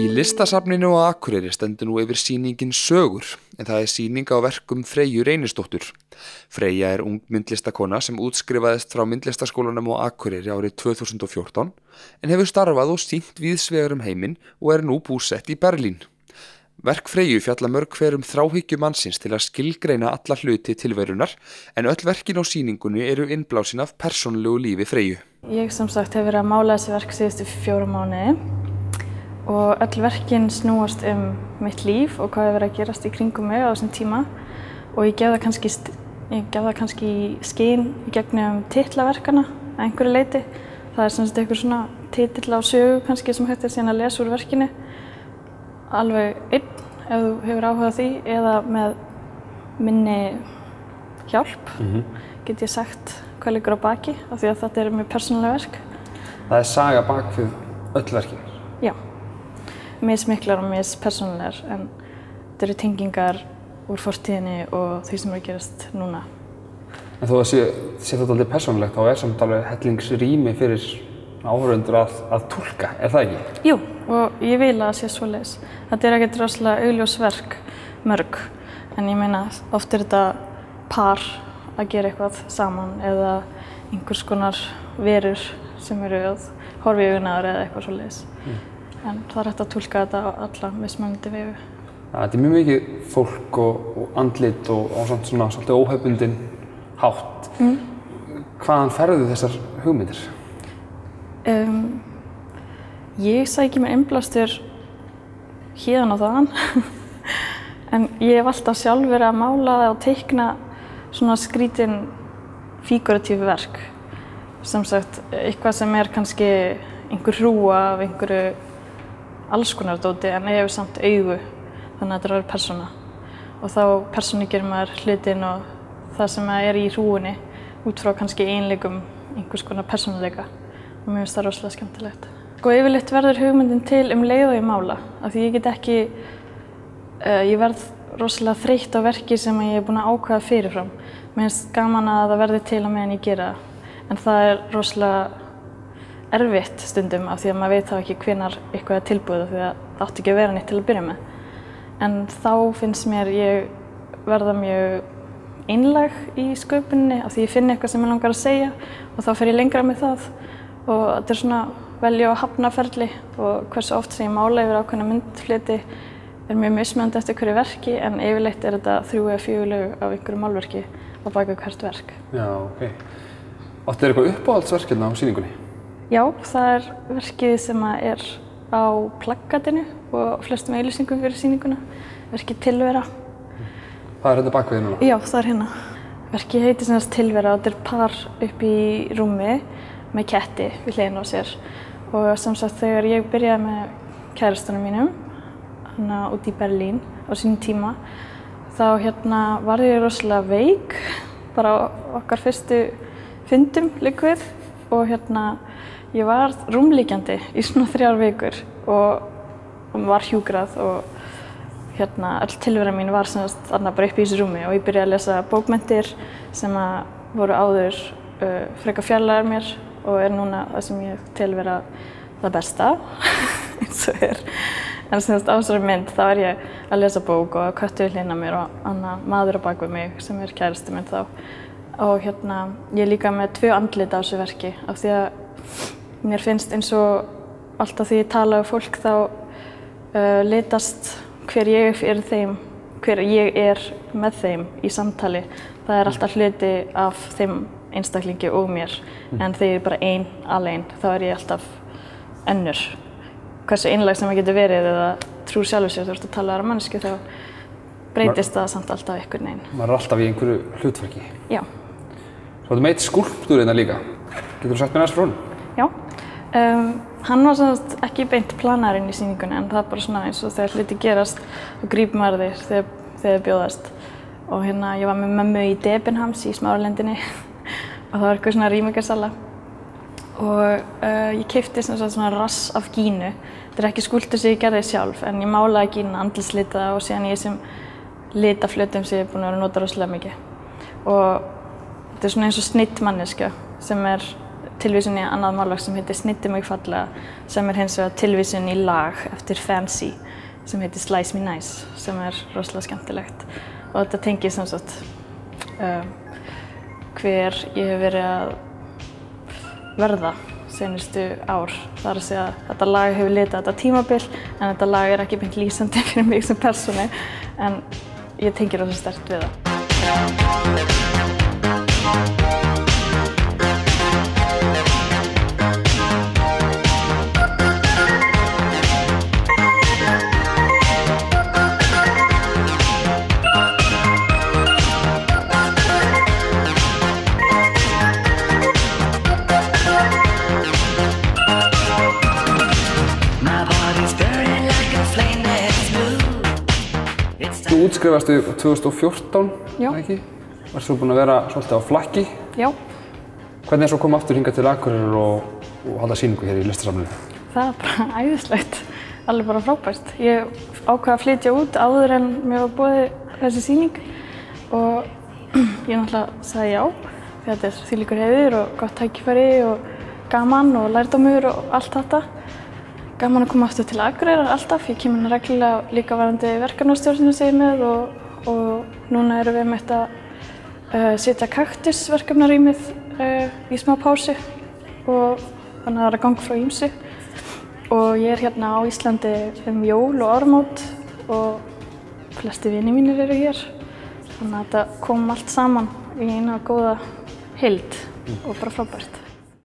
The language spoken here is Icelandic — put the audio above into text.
Í Listasafninu á Akureyri stendur nú yfir sýningin Sögur, en það sýning á verkum Freyju Reynisdóttur. Freyja ung myndlistakona sem útskrifaðist frá myndlistaskólanum á Akureyri árið 2014, en hefur starfað og sýnt víðsvegar heiminn og nú búsett í Berlín. Verk Freyju fjalla mörg hver þráhyggju mannsins til að skilgreina alla hluti tilverunar, en öll verkin á sýningunni eru innblásin af persónulegu lífi Freyju. Ég sem sagt hef verið að mála þessi verk síðustu 4 mánuði. Og öll verkin snúast mitt líf og hvað hefur verið að gerast í kringum mig á þessum tíma og ég gef það kannski í skyn í gegnum titla verkana að einhverju leyti. Það sem sagt einhver svona titill á sögu kannski sem hægt síðan að lesa úr verkinu alveg einn ef þú hefur áhuga á því eða með minni hjálp get ég sagt hvað liggur á baki af því að þetta mjög persónuleg verk. Það saga bak við öll verkin? Já. Mismiklar og mispersónulegar, en þetta eru tengingar úr fortíðinni og því sem gerast núna. En þó að sé þetta alveg persónulegt, þá samt alveg hellingsrými fyrir áhorfendur að túlka, það ekki? Jú, og ég vil að það sé svoleiðis. Þetta ekkert rosalega augljós verk, mörg, en ég meina oft þetta par að gera eitthvað saman eða einhvers konar verur sem eru að horfa í augun á þær eða eitthvað svoleiðis. En það hægt að túlka þetta á alla mismunandi vegu. Þetta mjög mikið fólk og andlit og svona svolítið óhefbundinn hátt. Hvaðan ferðu þessar hugmyndir? Ég sæki mér innblástur héðan og þaðan. En ég hef alltaf sjálf verið að mála og teikna svona skrítin fígúratív verk. Sem sagt, eitthvað sem kannski einhver hrúga af einhverju alls konar dóti en ég hefur samt augu þannig að þetta er persóna og þá persónugerir maður hlutinn og það sem í hrúgunni út frá kannski eiginleikum einhvers konar persónuleika og mér finnst það rosalega skemmtilegt. Og yfirleitt verður hugmyndin til leið og ég mála af því ég get ekki ég verð rosalega þreytt á verki sem ég búin að ákveða fyrirfram. Mér finnst gaman að það verði til á meðan ég gera það en það rosalega erfitt stundum af því að maður veit þá ekki hvenær eitthvað tilbúið því að það átti ekki að vera neitt til að byrja með. En þá finnst mér ég verða mjög einlæg í sköpuninni af því ég finn eitthvað sem mig langar að segja og þá fer ég lengra með það og þetta svona velja og hafna ferli og hversu oft sem ég mála yfir ákveðna myndfleti mjög mismunandi eftir hverju verki en yfirleitt þetta 3 eða 4 lög af einhverju málverki á bak við hvert verk. Já, ok. Áttu eitthvað uppáhaldsverk hérna á sýningunni? Já, það verkið sem á plaggatinu og flestum auglýsingum fyrir sýninguna, verkið Tilvera. Það hérna bak við núna? Já, það hérna. Verkið heitir sem sagt Tilvera og þetta par upp í rúmi með ketti við hliðina á sér. Og sem sagt þegar ég byrjaði með kærastanum mínum, út í Berlín á sínum tíma, þá var ég rosalega veik, bara okkar fyrstu fundum liggur við og ég var rúmliggjandi í svona 3 vikur og var hjúkrað og öll tilvera mín var þarna bara upp í þessu rúmi og ég byrjaði að lesa bókmenntir sem voru áður frekar fjarlægar mér og núna það sem ég tel vera það besta eins og En á þessari mynd þá ég að lesa bók og köttur við hliðina mér og maður á bak við mig sem kærasti minn þá. Og ég líka með 2 andlit á þessu verki af því að mér finnst eins og alltaf því ég tala við fólk þá litast hver ég þeim, hver ég með þeim í samtali. Það alltaf hluti af þeim einstaklingi og mér en þegar ég bara alein þá ég alltaf önnur. Hversu einlæg sem það getur verið eða trúr sjálfur sér þú ert að tala aðra manneskju þá breytist það samt alltaf einhvern veginn. Maður alltaf í einhverju hlutverki? Já. Svo þú meitt skúlptúr hérna líka. Getur þú sagt mér aðeins frá honum? Já. Hann var ekki beint planarinn í sýningunni en það bara svona eins og þegar hluti gerast og grípur maður þeir þegar bjóðast. Og ég var með mömmu í Debenhams í Smáralindinni og það var eitthvað svona rýmingarsala. Og ég keypti svona rass af gínu. Þetta ekki skúlptúr sem ég gerði sjálf en ég málaði gínu andlitslita og síðan ég sem litaflötum sem ég búin að vera að nota rosalega mikið. Og þetta svona eins og snittmanneskja sem tilvísun í annað málverk sem heitir Sniddu mig fallega, sem hins vegar tilvísun í lag eftir Fancy sem heitir Slice me nice, sem rosalega skemmtilegt. Og þetta tengir sem sagt hver ég hef verið að verða seinustu ár. Það að segja að þetta lag hefur litað þetta tímabil, en þetta lag ekki beint lýsandi fyrir mig sem persónu, en ég tengir rosa sterkt við það. Þú útskrifastu 2014, ekki? Varst þú búinn að vera svolítið á flakki? Já. Hvernig svo koma aftur hingað til Akureyrar og halda sýningu hér í Listasafninu? Það bara æðislegt, alveg bara frábært. Ég ákvað að flytja út áður en mér var boðið þessi sýning og ég náttúrulega sagði já, því þetta þvílíkur heiður og gott tækifæri og gaman og lærdómur og allt þetta. Gaman að koma aftur til Akureyrar alltaf. Ég kemur reglulega líka varðandi verkefnastjórnina sem ég með og núna erum við með að setja kaktusverkefnarýmið í smá pásu og þannig að það er að ganga frá ýmsu. Og ég hérna á Íslandi jól og áramót og flesti vinir mínir eru hér. Þannig að þetta kom allt saman í eina góða heild og bara frábært.